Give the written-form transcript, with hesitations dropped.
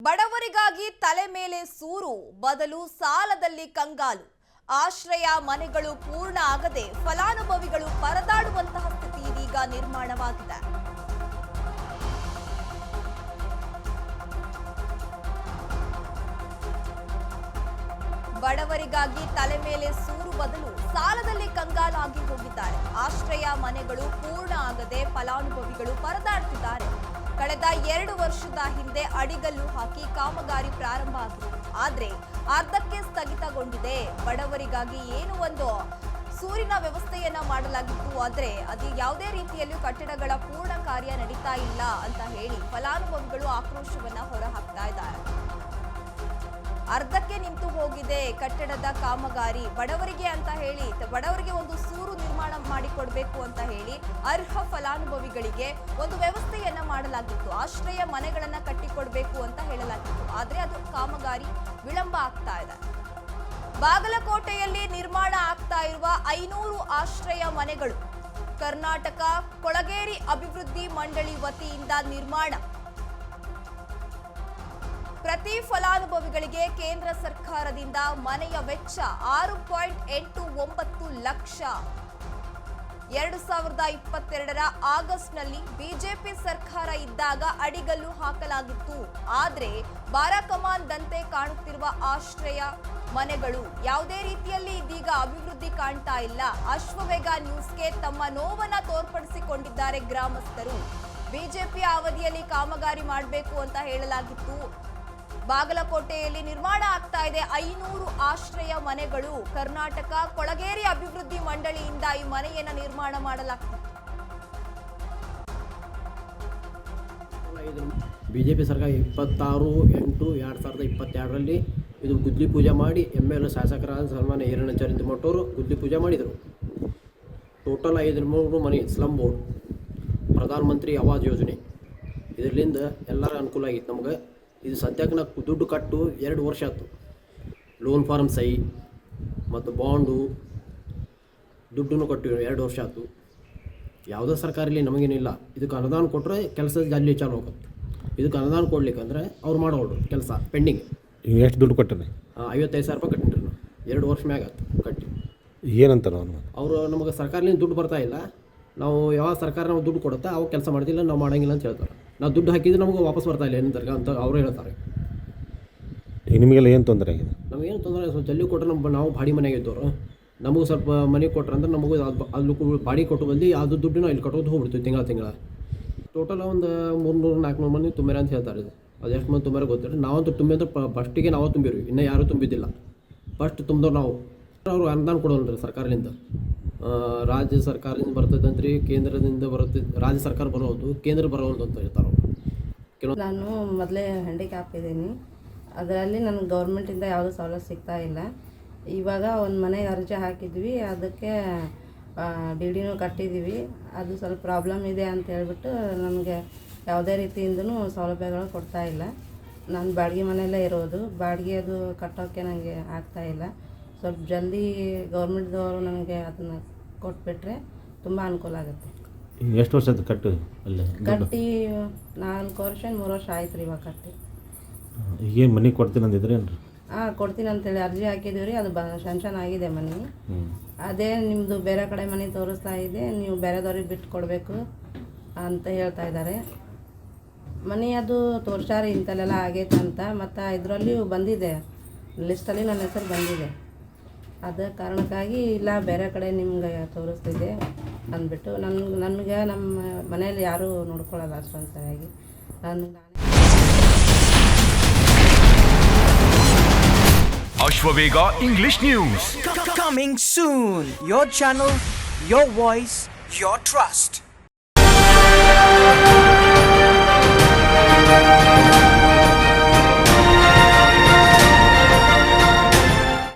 ಬಡವರಿಗಾಗಿ ತಲೆ ಮೇಲೆ ಸೂರು ಬದಲು ಸಾಲದಲ್ಲಿ ಕಂಗಾಲು. ಆಶ್ರಯ ಮನೆಗಳು ಪೂರ್ಣ ಆಗದೆ ಫಲಾನುಭವಿಗಳು ಪರದಾಡುವಂತಹ ಸ್ಥಿತಿ ಇದೀಗ ನಿರ್ಮಾಣವಾಗಿದೆ. ಬಡವರಿಗಾಗಿ ತಲೆ ಮೇಲೆ ಸೂರು ಬದಲು ಸಾಲದಲ್ಲಿ ಕಂಗಾಲಾಗಿ ಹೋಗಿದ್ದಾರೆ. ಆಶ್ರಯ ಮನೆಗಳು ಪೂರ್ಣ ಆಗದೆ ಫಲಾನುಭವಿಗಳು ಪರದಾಡ್ತಿದ್ದಾರೆ. ಕಳೆದ 2 ವರ್ಷದ ಹಿಂದೆ ಅಡಿಗಲ್ಲು ಹಾಕಿ ಕಾಮಗಾರಿ ಪ್ರಾರಂಭ ಆಗಿದೆ. ಆದ್ರೆ ಅರ್ಧಕ್ಕೆ ಸ್ಥಗಿತಗೊಂಡಿದೆ. ಬಡವರಿಗಾಗಿ ಏನು ಒಂದು ಸೂರಿನ ವ್ಯವಸ್ಥೆಯನ್ನ ಮಾಡಲಾಗಿತ್ತು, ಆದ್ರೆ ಅದು ಯಾವುದೇ ರೀತಿಯಲ್ಲೂ ಕಟ್ಟಡಗಳ ಪೂರ್ಣ ಕಾರ್ಯ ನಡೀತಾ ಇಲ್ಲ ಅಂತ ಹೇಳಿ ಫಲಾನುಭವಿಗಳು ಆಕ್ರೋಶವನ್ನ ಹೊರಹಾಕ್ತಾ ಇದ್ದಾರೆ. ಅರ್ಧಕ್ಕೆ ನಿಂತು ಹೋಗಿದೆ ಕಟ್ಟಡದ ಕಾಮಗಾರಿ. ಬಡವರಿಗೆ ಅಂತ ಹೇಳಿ ಬಡವರಿಗೆ ಒಂದು ಸೂರು ನಿರ್ಮಾಣ ಮಾಡಿಕೊಡ್ಬೇಕು ಅಂತ ಹೇಳಿ ಅರ್ಹ ಫಲಾನುಭವಿಗಳಿಗೆ ಒಂದು ವ್ಯವಸ್ಥೆಯನ್ನ ಮಾಡಲಾಗಿತ್ತು. ಆಶ್ರಯ ಮನೆಗಳನ್ನ ಕಟ್ಟಿಕೊಡ್ಬೇಕು ಅಂತ ಹೇಳಲಾಗಿತ್ತು. ಆದ್ರೆ ಅದು ಕಾಮಗಾರಿ ವಿಳಂಬ ಆಗ್ತಾ ಇದೆ. ಬಾಗಲಕೋಟೆಯಲ್ಲಿ ನಿರ್ಮಾಣ ಆಗ್ತಾ ಇರುವ 500 ಆಶ್ರಯ ಮನೆಗಳು ಕರ್ನಾಟಕ ಕೊಳಗೇರಿ ಅಭಿವೃದ್ಧಿ ಮಂಡಳಿ ವತಿಯಿಂದ ನಿರ್ಮಾಣ. ಪ್ರತಿ ಫಲಾನುಭವಿಗಳಿಗೆ ಕೇಂದ್ರ ಸರ್ಕಾರದಿಂದ ಮನೆಯ ವೆಚ್ಚ 6.89 ಲಕ್ಷ. 2022ರ ಆಗಸ್ಟ್ನಲ್ಲಿ ಬಿಜೆಪಿ ಸರ್ಕಾರ ಇದ್ದಾಗ ಅಡಿಗಲ್ಲು ಹಾಕಲಾಗಿತ್ತು. ಆದ್ರೆ ಬಾರಾಕಮಾನ್ದಂತೆ ಕಾಣುತ್ತಿರುವ ಆಶ್ರಯ ಮನೆಗಳು ಯಾವುದೇ ರೀತಿಯಲ್ಲಿ ಇದೀಗ ಅಭಿವೃದ್ಧಿ ಕಾಣ್ತಾ ಇಲ್ಲ. ಅಶ್ವವೇಗ ನ್ಯೂಸ್ಗೆ ತಮ್ಮ ನೋವನ್ನ ತೋರ್ಪಡಿಸಿಕೊಂಡಿದ್ದಾರೆ ಗ್ರಾಮಸ್ಥರು. ಬಿಜೆಪಿ ಅವಧಿಯಲ್ಲಿ ಕಾಮಗಾರಿ ಮಾಡಬೇಕು ಅಂತ ಹೇಳಲಾಗಿತ್ತು. ಬಾಗಲಕೋಟೆಯಲ್ಲಿ ನಿರ್ಮಾಣ ಆಗ್ತಾ ಇದೆ 500 ಆಶ್ರಯ ಮನೆಗಳು. ಕರ್ನಾಟಕ ಕೊಳಗೇರಿ ಅಭಿವೃದ್ಧಿ ಮಂಡಳಿಯಿಂದ ಈ ಮನೆಯನ್ನ ನಿರ್ಮಾಣ ಮಾಡಲಾಗ್ತಿದೆ. ಬಿಜೆಪಿ ಸರ್ಕಾರ 26/8/2022ರಲ್ಲಿ ಇದು ಗುದ್ಲಿ ಪೂಜೆ ಮಾಡಿ MLA ಶಾಸಕರಾದ ಸನ್ಮಾನ್ಯ ಹಿರಣ್ಯಚಂದ್ರ ಮಟ್ಟವರು ಗುದ್ಲಿ ಪೂಜೆ ಮಾಡಿದರು. ಟೋಟಲ್ 500 ಮನೆ ಸ್ಲಮ್ ಬೋರ್ಡ್ ಪ್ರಧಾನಮಂತ್ರಿ ಆವಾಸ್ ಯೋಜನೆ ಇದರಿಂದ ಎಲ್ಲರ ಅನುಕೂಲ ಆಗಿತ್ತು ನಮಗೆ. ಇದು ಸದ್ಯಕ್ಕೆ ನಾವು ದುಡ್ಡು ಕಟ್ಟು 2 ವರ್ಷ ಆಯ್ತು. ಲೋನ್ ಫಾರ್ಮ್ ಸಹಿ ಮತ್ತು ಬಾಂಡು ದುಡ್ಡನ್ನು ಕಟ್ಟಿವಿ 2 ವರ್ಷ ಆಯ್ತು. ಯಾವುದೇ ಸರ್ಕಾರಲ್ಲಿ ನಮಗೇನಿಲ್ಲ. ಇದಕ್ಕೆ ಅನುದಾನ ಕೊಟ್ಟರೆ ಕೆಲಸ ಜಲ್ದಿ ಚಾಲು ಹೋಗುತ್ತೆ. ಇದಕ್ಕೆ ಅನುದಾನ ಕೊಡ್ಲಿಕ್ಕಂದ್ರೆ ಅವ್ರು ಮಾಡೋರು ಕೆಲಸ ಪೆಂಡಿಂಗ್. ಎಷ್ಟು ದುಡ್ಡು ಕೊಟ್ಟರೆ 55,000 ರೂಪಾಯಿ ಕಟ್ಟಿರಿ ನಾವು 2 ವರ್ಷ ಮ್ಯಾಗ ಆಯ್ತು ಕಟ್ಟಿ. ಏನಂತಾರೆ ಅವರು ನಮಗೆ ಸರ್ಕಾರದಿಂದ ದುಡ್ಡು ಬರ್ತಾ ಇಲ್ಲ. ನಾವು ಯಾವ ಸರ್ಕಾರ ನಾವು ದುಡ್ಡು ಕೊಡುತ್ತೆ ಅವಾಗ ಕೆಲಸ ಮಾಡ್ತಿಲ್ಲ, ನಾವು ಮಾಡೋಂಗಿಲ್ಲ ಅಂತ ಹೇಳ್ತಾರೆ. ನಾವು ದುಡ್ಡು ಹಾಕಿದ್ರೆ ನಮಗೆ ವಾಪಸ್ ಬರ್ತಾ ಇಲ್ಲ ಏನಂತಾರೆ ಅಂತ ಅವರು ಹೇಳ್ತಾರೆ. ನಿಮಗೆಲ್ಲ ಏನು ತೊಂದರೆ ಆಗಿದೆ? ನಮಗೇನು ತೊಂದರೆ ಸ್ವಲ್ಪ ಜಲ್ದಿ ಕೊಟ್ಟರೆ ನಾವು ಬಾಡಿ ಮನೆಗೆ ಇದ್ದವರು ನಮಗೂ ಸ್ವಲ್ಪ ಮನೆ ಕೊಟ್ರೆ ಅಂದ್ರೆ ನಮಗೂ ಅಲ್ಲಿ ಬಾಡಿ ಕೊಟ್ಟು ಬಂದು ಅದು ದುಡ್ಡು ನಾವು ಇಲ್ಲಿ ಕಟ್ಟೋದು ಹೋಗ್ಬಿಡ್ತೀವಿ ತಿಂಗಳ. ಟೋಟಲ್ ಒಂದು 300-400 ಮಂದಿ ತುಂಬ್ಯಾರ ಅಂತ ಹೇಳ್ತಾರೆ. ಅದು ಎಷ್ಟು ಮಂದಿ ತುಂಬ್ಯಾರ ಗೊತ್ತಿಲ್ಲ. ನಾವಂತೂ ತುಂಬಿ ಅಂದ್ರೆ ಫಸ್ಟಿಗೆ ನಾವು ತುಂಬಿರಿ, ಇನ್ನೂ ಯಾರೂ ತುಂಬಿದ್ದಿಲ್ಲ. ಫಸ್ಟ್ ತುಂಬಿದವ್ರು ನಾವು. ಅವರು ಅನುದಾನ ಕೊಡೋಲ್ರಿ ಸರ್ಕಾರದಿಂದ. ರಾಜ್ಯ ಸರ್ಕಾರದಿಂದ ಬರ್ತದಂತ್ರಿ, ಕೇಂದ್ರದಿಂದ ಬರುತ್ತೆ. ರಾಜ್ಯ ಸರ್ಕಾರ ಬರೋದು, ಕೇಂದ್ರ ಬರೋದು ಅಂತ ಹೇಳ್ತಾರೆ ಕೆಲವು. ನಾನು ಮೊದಲೇ ಹ್ಯಾಂಡಿಕ್ಯಾಪ್ ಇದ್ದೀನಿ. ಅದರಲ್ಲಿ ನನಗೆ ಗೌರ್ಮೆಂಟಿಂದ ಯಾವುದೂ ಸವಲತ್ತು ಸಿಗ್ತಾ ಇಲ್ಲ. ಇವಾಗ ಒಂದು ಮನೆಗೆ ಅರ್ಜಿ ಹಾಕಿದ್ವಿ, ಅದಕ್ಕೆ DDನೂ ಕಟ್ಟಿದ್ದೀವಿ. ಅದು ಸ್ವಲ್ಪ ಪ್ರಾಬ್ಲಮ್ ಇದೆ ಅಂತ ಹೇಳ್ಬಿಟ್ಟು ನಮಗೆ ಯಾವುದೇ ರೀತಿಯಿಂದನೂ ಸೌಲಭ್ಯಗಳು ಕೊಡ್ತಾ ಇಲ್ಲ. ನಾನು ಬಾಡಿಗೆ ಮನೆಯಲ್ಲೇ ಇರೋದು. ಬಾಡಿಗೆ ಅದು ಕಟ್ಟೋಕ್ಕೆ ನನಗೆ ಆಗ್ತಾಯಿಲ್ಲ. ಸ್ವಲ್ಪ ಜಲ್ದಿ ಗೌರ್ಮೆಂಟ್ದವರು ನನಗೆ ಅದನ್ನು ಕೊಟ್ಬಿಟ್ರೆ ತುಂಬ ಅನುಕೂಲ ಆಗುತ್ತೆ. ಎಷ್ಟು ವರ್ಷ ಆಯ್ತು ಕಟ್ಟು? ಅಲ್ಲೇ ಕಟ್ಟಿ 4 ವರ್ಷ 3 ವರ್ಷ ಆಯ್ತು ರೀ ಇವಾಗ ಕಟ್ಟಿ. ಏನು ಮನೆ ಕೊಡ್ತೀನಿ ಅಂದಿದ್ರೆ ಏನು? ಕೊಡ್ತೀನಿ ಅಂತೇಳಿ ಅರ್ಜಿ ಹಾಕಿದ್ದೀವಿ ರೀ. ಅದು ಶಾಂಕ್ಷನ್ ಆಗಿದೆ ಮನೆ. ಅದೇ ನಿಮ್ಮದು ಬೇರೆ ಕಡೆ ಮನೆ ತೋರಿಸ್ತಾ ಇದೆ, ನೀವು ಬೇರೆದವ್ರಿಗೆ ಬಿಟ್ಟು ಕೊಡಬೇಕು ಅಂತ ಹೇಳ್ತಾ ಇದ್ದಾರೆ. ಮನೆ ಅದು ತೋರ್ಸಾರಿ ಇಂಥಲ್ಲೆಲ್ಲ ಆಗೈತೆ ಅಂತ. ಮತ್ತು ಇದರಲ್ಲಿಯೂ ಬಂದಿದೆ, ಲಿಸ್ಟಲ್ಲಿ ನನ್ನ ಹೆಸರು ಬಂದಿದೆ. ಅದ ಕಾರಣಕ್ಕಾಗಿ ಇಲ್ಲ ಬೇರೆ ಕಡೆ ನಿಮ್ಗೆ ತೋರಿಸ್ತಿದೆ ಅಂದ್ಬಿಟ್ಟು ನನಗೆ ನಮ್ಮ ಮನೆಯಲ್ಲಿ ಯಾರೂ ನೋಡ್ಕೊಳ್ಳಲ್ಲ ಅಷ್ಟೊಂದು ಸರಿಯಾಗಿ. Ashwavega English News. Coming soon. Your channel, your voice, your trust.